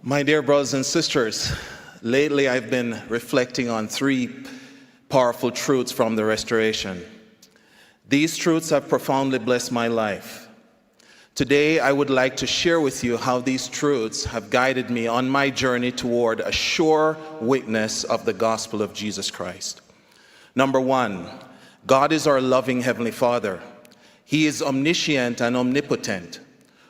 My dear brothers and sisters, lately I've been reflecting on three powerful truths from the Restoration. These truths have profoundly blessed my life. Today I would like to share with you how these truths have guided me on my journey toward a sure witness of the gospel of Jesus Christ. Number one, God is our loving Heavenly Father. He is omniscient and omnipotent.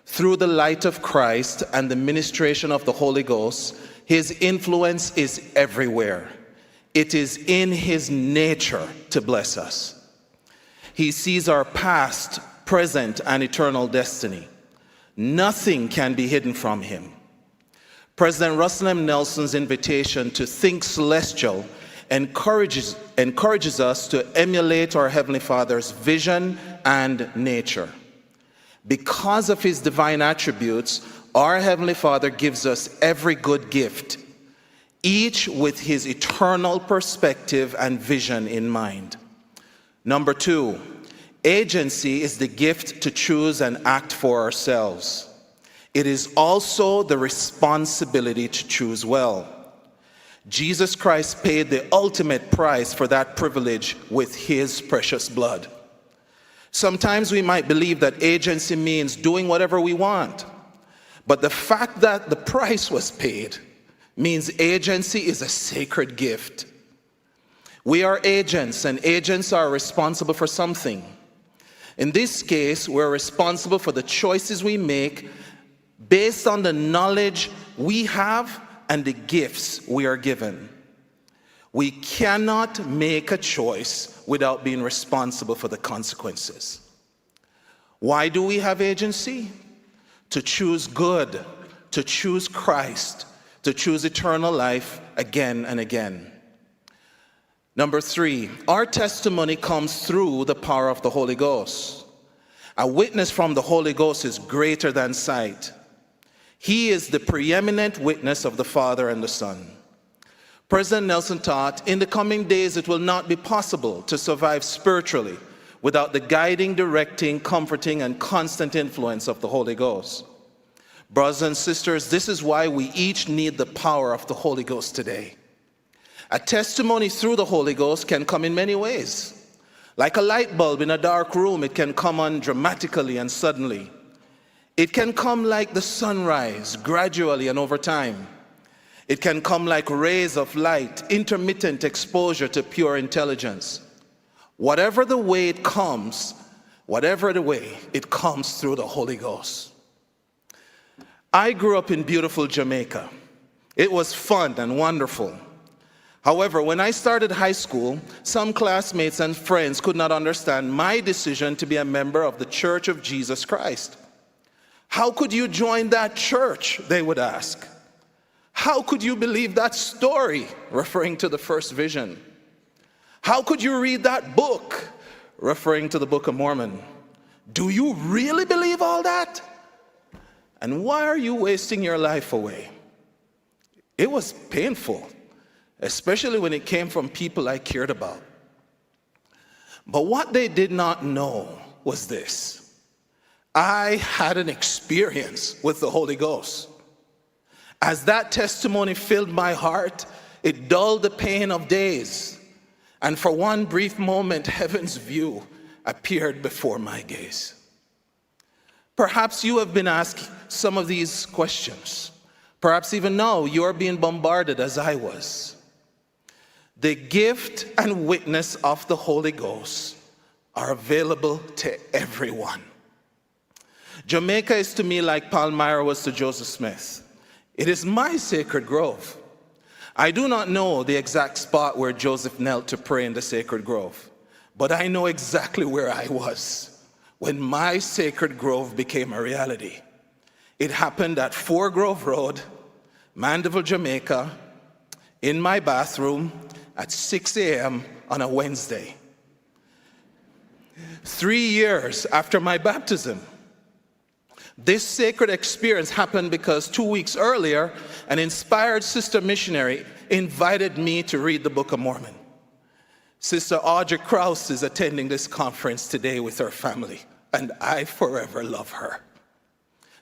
Through the light of Christ and the ministration of the Holy Ghost, His influence is everywhere. It is in His nature to bless us. He sees our past, present, and eternal destiny. Nothing can be hidden from Him. President Russell M. Nelson's invitation to think celestial encourages us to emulate our Heavenly Father's vision and nature. Because of His divine attributes, our Heavenly Father gives us every good gift, each with His eternal perspective and vision in mind. Number two, agency is the gift to choose and act for ourselves. It is also the responsibility to choose well. Jesus Christ paid the ultimate price for that privilege with His precious blood. Sometimes we might believe that agency means doing whatever we want, but the fact that the price was paid means agency is a sacred gift. We are agents, and agents are responsible for something. In this case, we're responsible for the choices we make based on the knowledge we have and the gifts we are given. We cannot make a choice without being responsible for the consequences. Why do we have agency? To choose good, to choose Christ, to choose eternal life again and again. Number three, our testimony comes through the power of the Holy Ghost. A witness from the Holy Ghost is greater than sight. He is the preeminent witness of the Father and the Son. President Nelson taught, in the coming days it will not be possible to survive spiritually without the guiding, directing, comforting, and constant influence of the Holy Ghost. Brothers and sisters, this is why we each need the power of the Holy Ghost today. A testimony through the Holy Ghost can come in many ways. Like a light bulb in a dark room, it can come on dramatically and suddenly. It can come like the sunrise, gradually and over time. It can come like rays of light, intermittent exposure to pure intelligence. Whatever the way it comes, it comes through the Holy Ghost. I grew up in beautiful Jamaica. It was fun and wonderful. However, when I started high school, some classmates and friends could not understand my decision to be a member of the Church of Jesus Christ. How could you join that church, they would ask. How could you believe that story, referring to the first vision? How could you read that book, referring to the Book of Mormon? Do you really believe all that? And why are you wasting your life away? It was painful, especially when it came from people I cared about. But what they did not know was this: I had an experience with the Holy Ghost. As that testimony filled my heart, it dulled the pain of days. And for one brief moment, heaven's view appeared before my gaze. Perhaps you have been asked some of these questions. Perhaps even now you are being bombarded as I was. The gift and witness of the Holy Ghost are available to everyone. Jamaica is to me like Palmyra was to Joseph Smith. It is my sacred grove. I do not know the exact spot where Joseph knelt to pray in the sacred grove, but I know exactly where I was when my sacred grove became a reality. It happened at 4 Grove Road, Mandeville, Jamaica, in my bathroom at 6 a.m. on a Wednesday. 3 years after my baptism. This sacred experience happened because 2 weeks earlier, an inspired sister missionary invited me to read the Book of Mormon. Sister Audrey Krause is attending this conference today with her family, and I forever love her.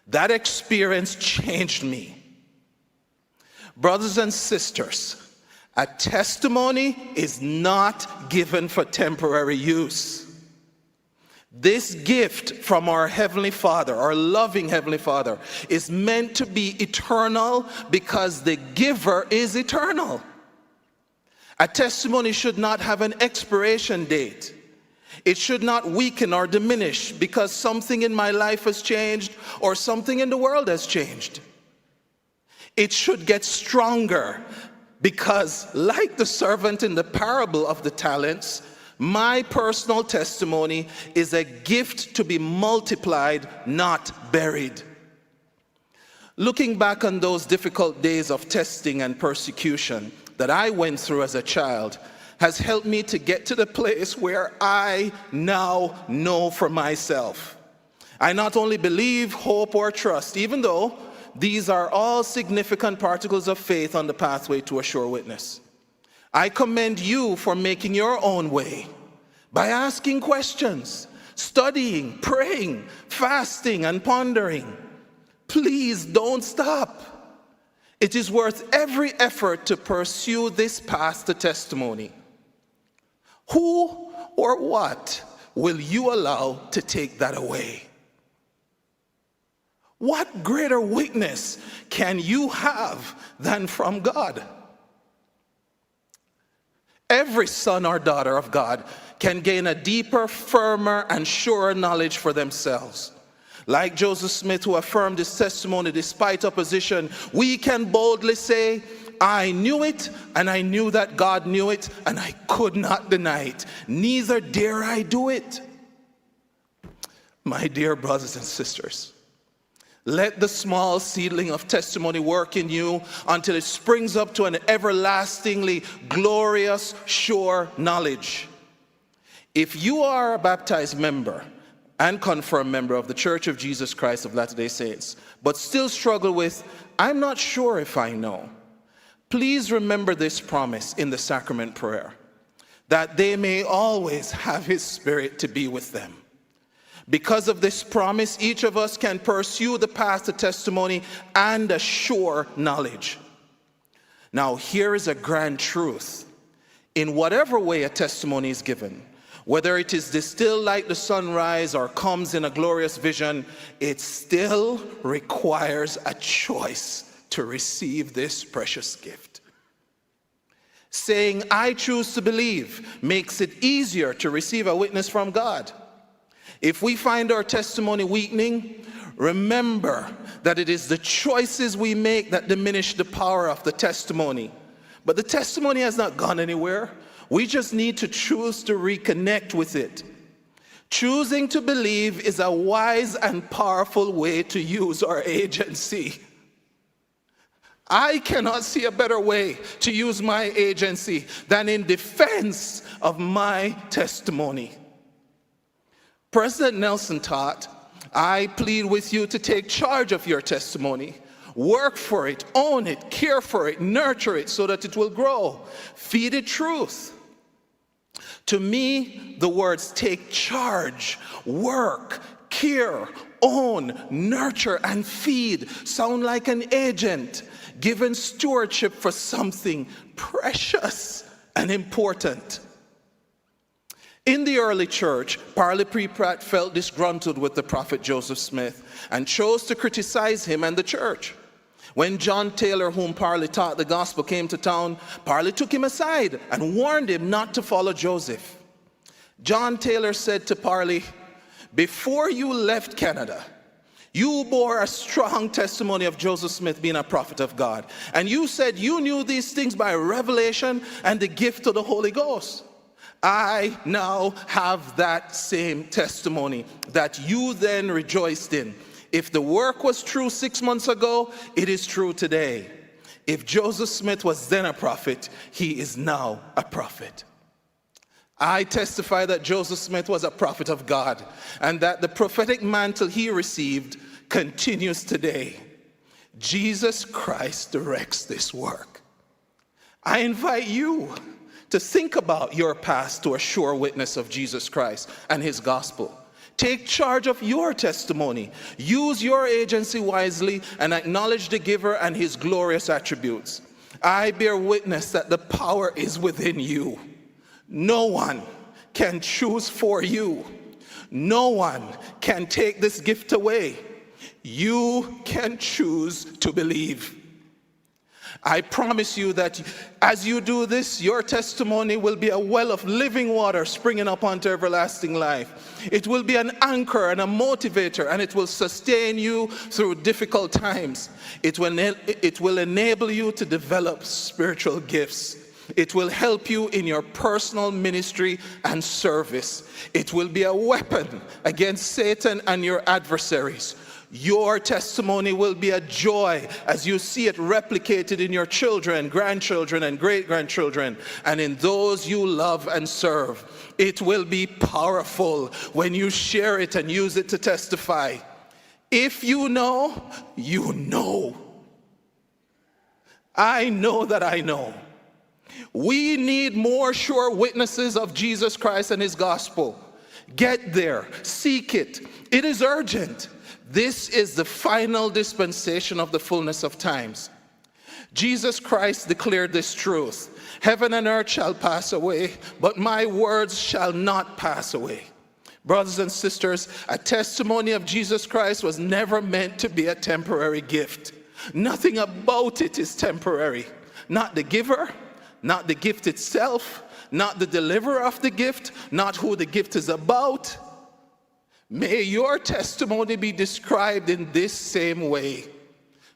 That experience changed me. Brothers and sisters, a testimony is not given for temporary use. This gift from our Heavenly Father, our loving Heavenly Father, is meant to be eternal because the giver is eternal. A testimony should not have an expiration date. It should not weaken or diminish because something in my life has changed or something in the world has changed. It should get stronger because, like the servant in the parable of the talents, my personal testimony is a gift to be multiplied, not buried. Looking back on those difficult days of testing and persecution that I went through as a child has helped me to get to the place where I now know for myself. I not only believe, hope, or trust, even though these are all significant particles of faith on the pathway to a sure witness. I commend you for making your own way by asking questions, studying, praying, fasting, and pondering. Please don't stop. It is worth every effort to pursue this path to testimony. Who or what will you allow to take that away? What greater witness can you have than from God? Every son or daughter of God can gain a deeper, firmer, and surer knowledge for themselves. Like Joseph Smith, who affirmed his testimony despite opposition, we can boldly say, I knew it, and I knew that God knew it, and I could not deny it. Neither dare I do it. My dear brothers and sisters, let the small seedling of testimony work in you until it springs up to an everlastingly glorious, sure knowledge. If you are a baptized member and confirmed member of the Church of Jesus Christ of Latter-day Saints, but still struggle with, I'm not sure if I know, please remember this promise in the sacrament prayer, that they may always have His Spirit to be with them. Because of this promise, each of us can pursue the path to testimony and a sure knowledge. Now, here is a grand truth. In whatever way a testimony is given, whether it is distilled like the sunrise or comes in a glorious vision, it still requires a choice to receive this precious gift. Saying, I choose to believe, makes it easier to receive a witness from God. If we find our testimony weakening, remember that it is the choices we make that diminish the power of the testimony. But the testimony has not gone anywhere. We just need to choose to reconnect with it. Choosing to believe is a wise and powerful way to use our agency. I cannot see a better way to use my agency than in defense of my testimony. President Nelson taught, I plead with you to take charge of your testimony. Work for it, own it, care for it, nurture it so that it will grow. Feed it truth. To me, the words take charge, work, care, own, nurture, and feed sound like an agent given stewardship for something precious and important. In the early church, Parley P. Pratt felt disgruntled with the prophet Joseph Smith and chose to criticize him and the church. When John Taylor, whom Parley taught the gospel, came to town, Parley took him aside and warned him not to follow Joseph. John Taylor said to Parley, before you left Canada, you bore a strong testimony of Joseph Smith being a prophet of God. And you said you knew these things by revelation and the gift of the Holy Ghost. I now have that same testimony that you then rejoiced in. If the work was true 6 months ago, it is true today. If Joseph Smith was then a prophet, he is now a prophet. I testify that Joseph Smith was a prophet of God and that the prophetic mantle he received continues today. Jesus Christ directs this work. I invite you to think about your path to a sure witness of Jesus Christ and His gospel. Take charge of your testimony. Use your agency wisely and acknowledge the giver and His glorious attributes. I bear witness that the power is within you. No one can choose for you. No one can take this gift away. You can choose to believe. I promise you that as you do this, your testimony will be a well of living water springing up unto everlasting life. It will be an anchor and a motivator, and it will sustain you through difficult times. It will enable you to develop spiritual gifts. It will help you in your personal ministry and service. It will be a weapon against Satan and your adversaries. Your testimony will be a joy as you see it replicated in your children, grandchildren, and great-grandchildren, and in those you love and serve. It will be powerful when you share it and use it to testify. If you know, you know. I know that I know. We need more sure witnesses of Jesus Christ and his gospel. Get there, seek it. It is urgent. This is the final dispensation of the fullness of times. Jesus Christ declared this truth. Heaven and earth shall pass away, but my words shall not pass away. Brothers and sisters, a testimony of Jesus Christ was never meant to be a temporary gift. Nothing about it is temporary. Not the giver, not the gift itself, not the deliverer of the gift, not who the gift is about. May your testimony be described in this same way.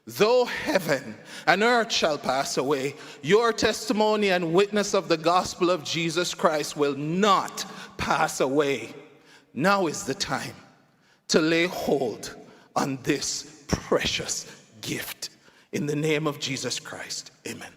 Though heaven and earth shall pass away, your testimony and witness of the gospel of Jesus Christ will not pass away. Now is the time to lay hold on this precious gift. In the name of Jesus Christ, amen.